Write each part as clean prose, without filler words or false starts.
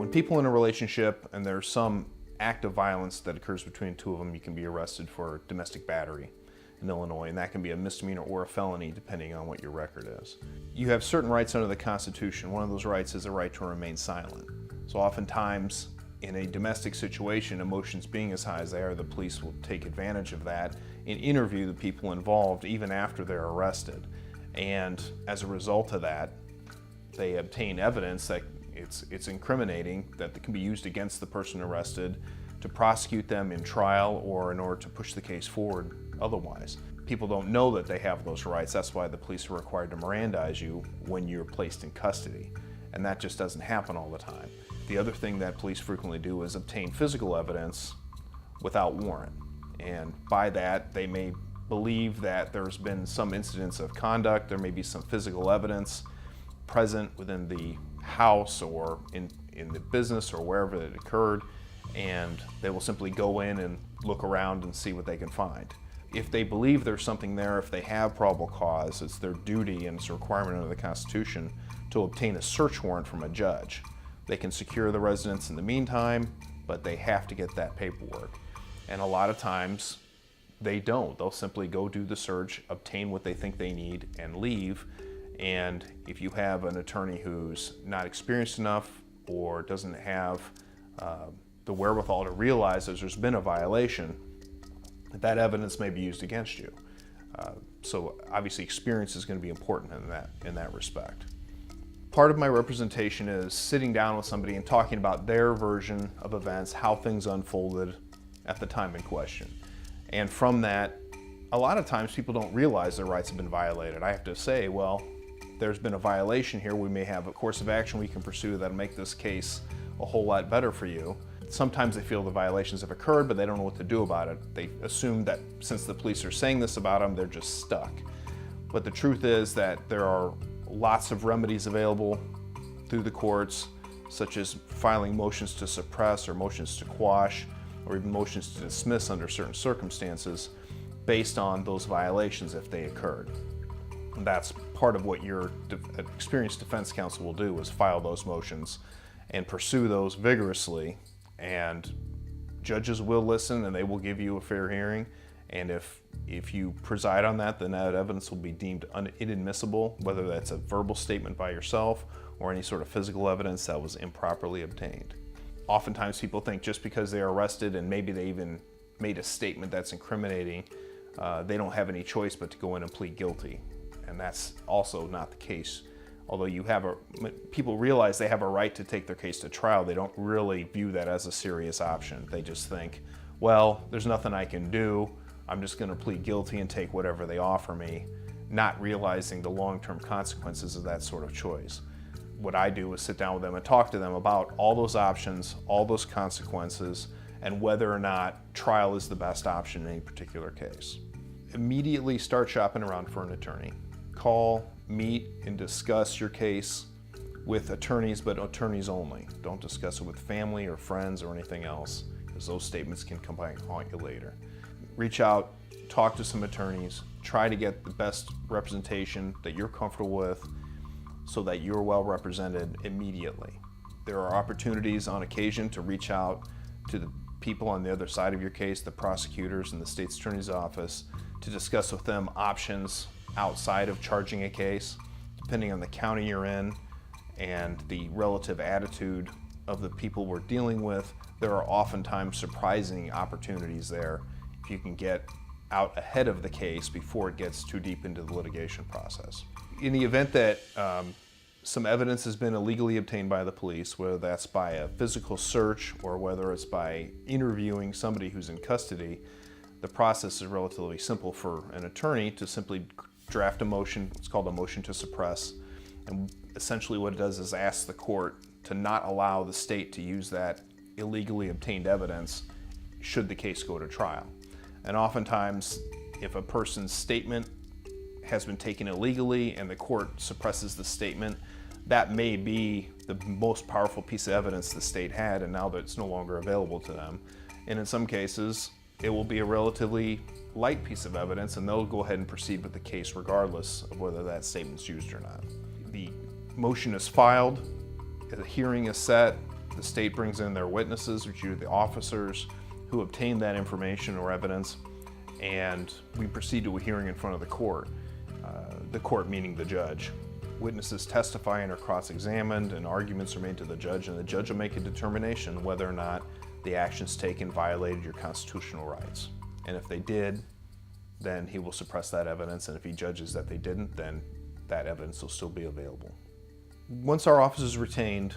When people in a relationship and there's some act of violence that occurs between the two of them, you can be arrested for domestic battery in Illinois, and that can be a misdemeanor or a felony depending on what your record is. You have certain rights under the Constitution. One of those rights is a right to remain silent. So oftentimes in a domestic situation, emotions being as high as they are, the police will take advantage of that and interview the people involved even after they're arrested. And as a result of that, they obtain evidence that it's incriminating, that can be used against the person arrested to prosecute them in trial or in order to push the case forward otherwise. People don't know that they have those rights. That's why the police are required to Mirandize you when you're placed in custody. And that just doesn't happen all the time. The other thing that police frequently do is obtain physical evidence without warrant. And by that, they may believe that there's been some incidents of conduct, there may be some physical evidence present within the house or in the business or wherever it occurred, and they will simply go in and look around and see what they can find. If they believe there's something there, if they have probable cause, it's their duty and it's a requirement under the Constitution to obtain a search warrant from a judge. They can secure the residence in the meantime, but they have to get that paperwork. And a lot of times they don't. They'll simply go do the search, obtain what they think they need, and leave. And if you have an attorney who's not experienced enough or doesn't have the wherewithal to realize that there's been a violation, that evidence may be used against you. So obviously experience is going to be important in that respect. Part of my representation is sitting down with somebody and talking about their version of events, how things unfolded at the time in question. And from that, a lot of times people don't realize their rights have been violated. I have to say, well, there's been a violation here. We may have a course of action we can pursue that'll make this case a whole lot better for you. Sometimes they feel the violations have occurred, but they don't know what to do about it. They assume that since the police are saying this about them, they're just stuck. But the truth is that there are lots of remedies available through the courts, such as filing motions to suppress or motions to quash or even motions to dismiss under certain circumstances based on those violations if they occurred. And that's part of what your experienced defense counsel will do, is file those motions and pursue those vigorously. And judges will listen and they will give you a fair hearing. And if you preside on that, then that evidence will be deemed inadmissible, whether that's a verbal statement by yourself or any sort of physical evidence that was improperly obtained. Oftentimes people think just because they're arrested and maybe they even made a statement that's incriminating, they don't have any choice but to go in and plead guilty. And that's also not the case. Although people realize they have a right to take their case to trial, they don't really view that as a serious option. They just think, well, there's nothing I can do. I'm just going to plead guilty and take whatever they offer me, not realizing the long-term consequences of that sort of choice. What I do is sit down with them and talk to them about all those options, all those consequences, and whether or not trial is the best option in any particular case. Immediately start shopping around for an attorney. Call, meet, and discuss your case with attorneys, but attorneys only. Don't discuss it with family or friends or anything else, because those statements can come back and haunt you later. Reach out, talk to some attorneys, try to get the best representation that you're comfortable with so that you're well represented immediately. There are opportunities on occasion to reach out to the people on the other side of your case, the prosecutors and the state's attorney's office, to discuss with them options outside of charging a case, depending on the county you're in and the relative attitude of the people we're dealing with. There are oftentimes surprising opportunities there if you can get out ahead of the case before it gets too deep into the litigation process. In the event that some evidence has been illegally obtained by the police, whether that's by a physical search or whether it's by interviewing somebody who's in custody, the process is relatively simple for an attorney to simply draft a motion. It's called a motion to suppress. And essentially what it does is ask the court to not allow the state to use that illegally obtained evidence should the case go to trial. And oftentimes, if a person's statement has been taken illegally and the court suppresses the statement, that may be the most powerful piece of evidence the state had, and now that it's no longer available to them. And in some cases, it will be a relatively light piece of evidence, and they'll go ahead and proceed with the case regardless of whether that statement's used or not. The motion is filed, the hearing is set, The state brings in their witnesses, which are the officers who obtained that information or evidence, and we proceed to a hearing in front of the court meaning the judge. Witnesses testify and are cross-examined, and arguments are made to the judge, and the judge will make a determination whether or not the actions taken violated your constitutional rights. And if they did, then he will suppress that evidence, and if he judges that they didn't, then that evidence will still be available. Once our office is retained,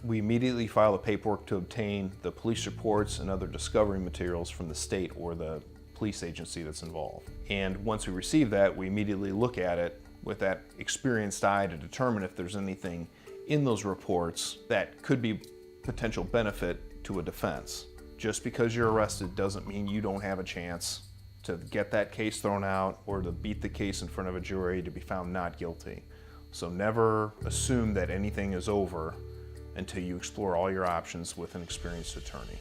we immediately file the paperwork to obtain the police reports and other discovery materials from the state or the police agency that's involved. And once we receive that, we immediately look at it with that experienced eye to determine if there's anything in those reports that could be potential benefit to a defense. Just because you're arrested doesn't mean you don't have a chance to get that case thrown out or to beat the case in front of a jury to be found not guilty. So never assume that anything is over until you explore all your options with an experienced attorney.